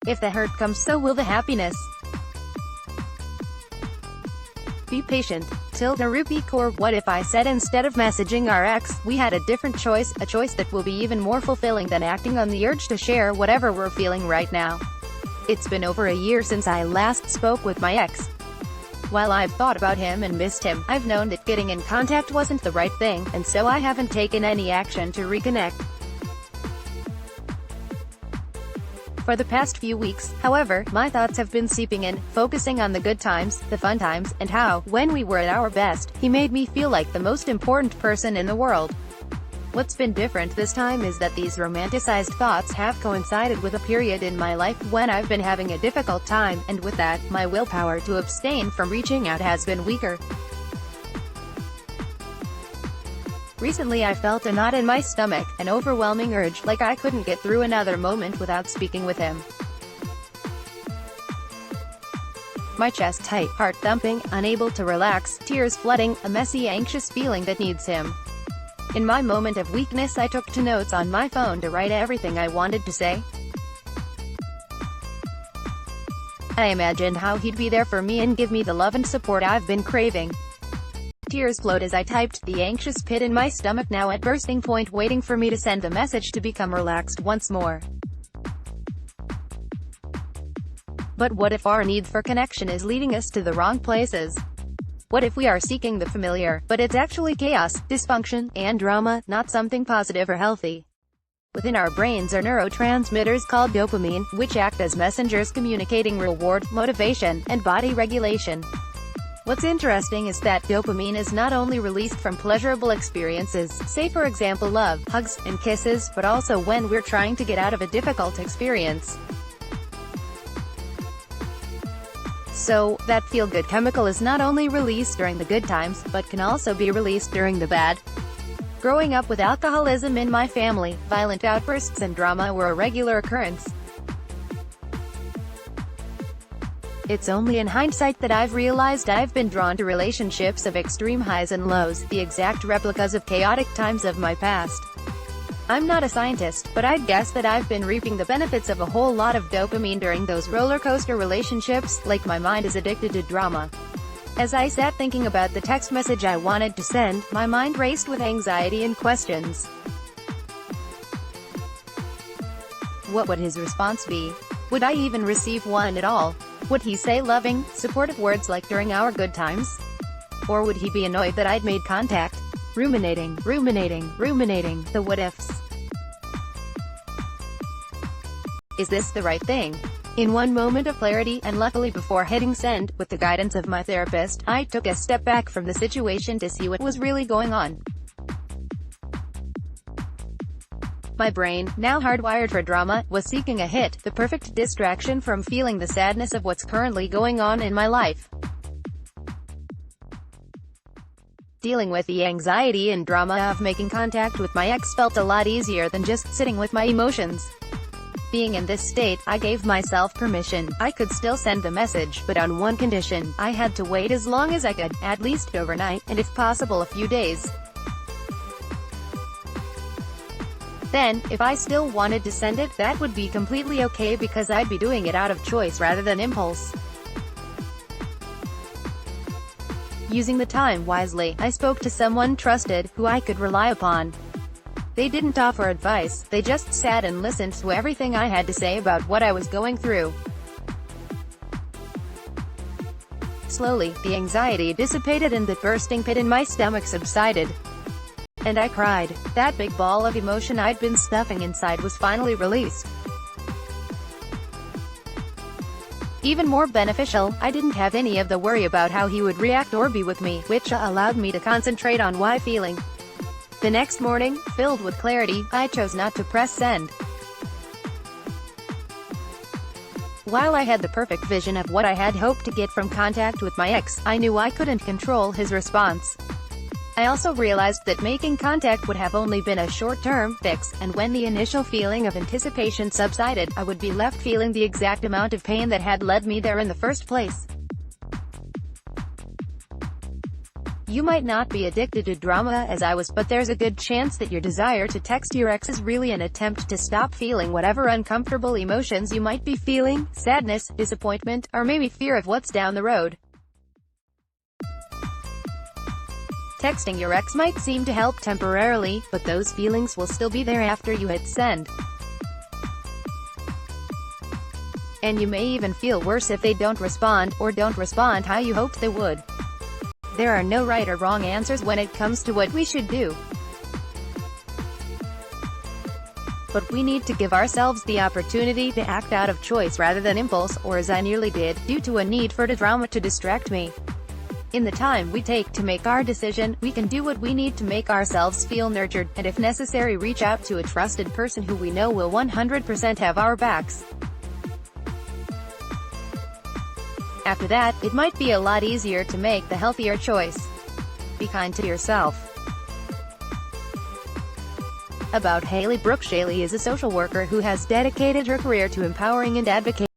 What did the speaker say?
If the hurt comes, so will the happiness. Be patient. Rupi Kaur. What if I said instead of messaging our ex, we had a different choice, a choice that will be even more fulfilling than acting on the urge to share whatever we're feeling right now? It's been over a year since I last spoke with my ex. While I've thought about him and missed him, I've known that getting in contact wasn't the right thing, and so I haven't taken any action to reconnect. For the past few weeks, however, my thoughts have been seeping in, focusing on the good times, the fun times, and how, when we were at our best, he made me feel like the most important person in the world. What's been different this time is that these romanticized thoughts have coincided with a period in my life when I've been having a difficult time, and with that, my willpower to abstain from reaching out has been weaker. Recently I felt a knot in my stomach, an overwhelming urge, like I couldn't get through another moment without speaking with him. My chest tight, heart thumping, unable to relax, tears flooding, a messy, anxious feeling that needs him. In my moment of weakness I took to notes on my phone to write everything I wanted to say. I imagined how he'd be there for me and give me the love and support I've been craving. Tears flowed as I typed, the anxious pit in my stomach now at bursting point, waiting for me to send the message to become relaxed once more. But what if our need for connection is leading us to the wrong places? What if we are seeking the familiar, but it's actually chaos, dysfunction, and drama, not something positive or healthy? Within our brains are neurotransmitters called dopamine, which act as messengers communicating reward, motivation, and body regulation. What's interesting is that dopamine is not only released from pleasurable experiences, say for example love, hugs, and kisses, but also when we're trying to get out of a difficult experience. So, that feel-good chemical is not only released during the good times, but can also be released during the bad. Growing up with alcoholism in my family, violent outbursts and drama were a regular occurrence. It's only in hindsight that I've realized I've been drawn to relationships of extreme highs and lows, the exact replicas of chaotic times of my past. I'm not a scientist, but I'd guess that I've been reaping the benefits of a whole lot of dopamine during those roller coaster relationships, like my mind is addicted to drama. As I sat thinking about the text message I wanted to send, my mind raced with anxiety and questions. What would his response be? Would I even receive one at all? Would he say loving, supportive words like during our good times? Or would he be annoyed that I'd made contact? Ruminating, the what-ifs. Is this the right thing? In one moment of clarity, and luckily before hitting send, with the guidance of my therapist, I took a step back from the situation to see what was really going on. My brain, now hardwired for drama, was seeking a hit, the perfect distraction from feeling the sadness of what's currently going on in my life. Dealing with the anxiety and drama of making contact with my ex felt a lot easier than just sitting with my emotions. Being in this state, I gave myself permission. I could still send the message, but on one condition: I had to wait as long as I could, at least overnight, and if possible a few days. Then, if I still wanted to send it, that would be completely okay because I'd be doing it out of choice rather than impulse. Using the time wisely, I spoke to someone trusted, who I could rely upon. They didn't offer advice, they just sat and listened to everything I had to say about what I was going through. Slowly, the anxiety dissipated and the bursting pit in my stomach subsided. And I cried. That big ball of emotion I'd been stuffing inside was finally released. Even more beneficial, I didn't have any of the worry about how he would react or be with me, which allowed me to concentrate on what I'm feeling. The next morning, filled with clarity, I chose not to press send. While I had the perfect vision of what I had hoped to get from contact with my ex, I knew I couldn't control his response. I also realized that making contact would have only been a short-term fix, and when the initial feeling of anticipation subsided, I would be left feeling the exact amount of pain that had led me there in the first place. You might not be addicted to drama as I was, but there's a good chance that your desire to text your ex is really an attempt to stop feeling whatever uncomfortable emotions you might be feeling, sadness, disappointment, or maybe fear of what's down the road. Texting your ex might seem to help temporarily, but those feelings will still be there after you hit send. And you may even feel worse if they don't respond, or don't respond how you hoped they would. There are no right or wrong answers when it comes to what we should do. But we need to give ourselves the opportunity to act out of choice rather than impulse, or as I nearly did, due to a need for the drama to distract me. In the time we take to make our decision, we can do what we need to make ourselves feel nurtured, and if necessary reach out to a trusted person who we know will 100% have our backs. After that, it might be a lot easier to make the healthier choice. Be kind to yourself. About Haley Brooks. Haley is a social worker who has dedicated her career to empowering and advocating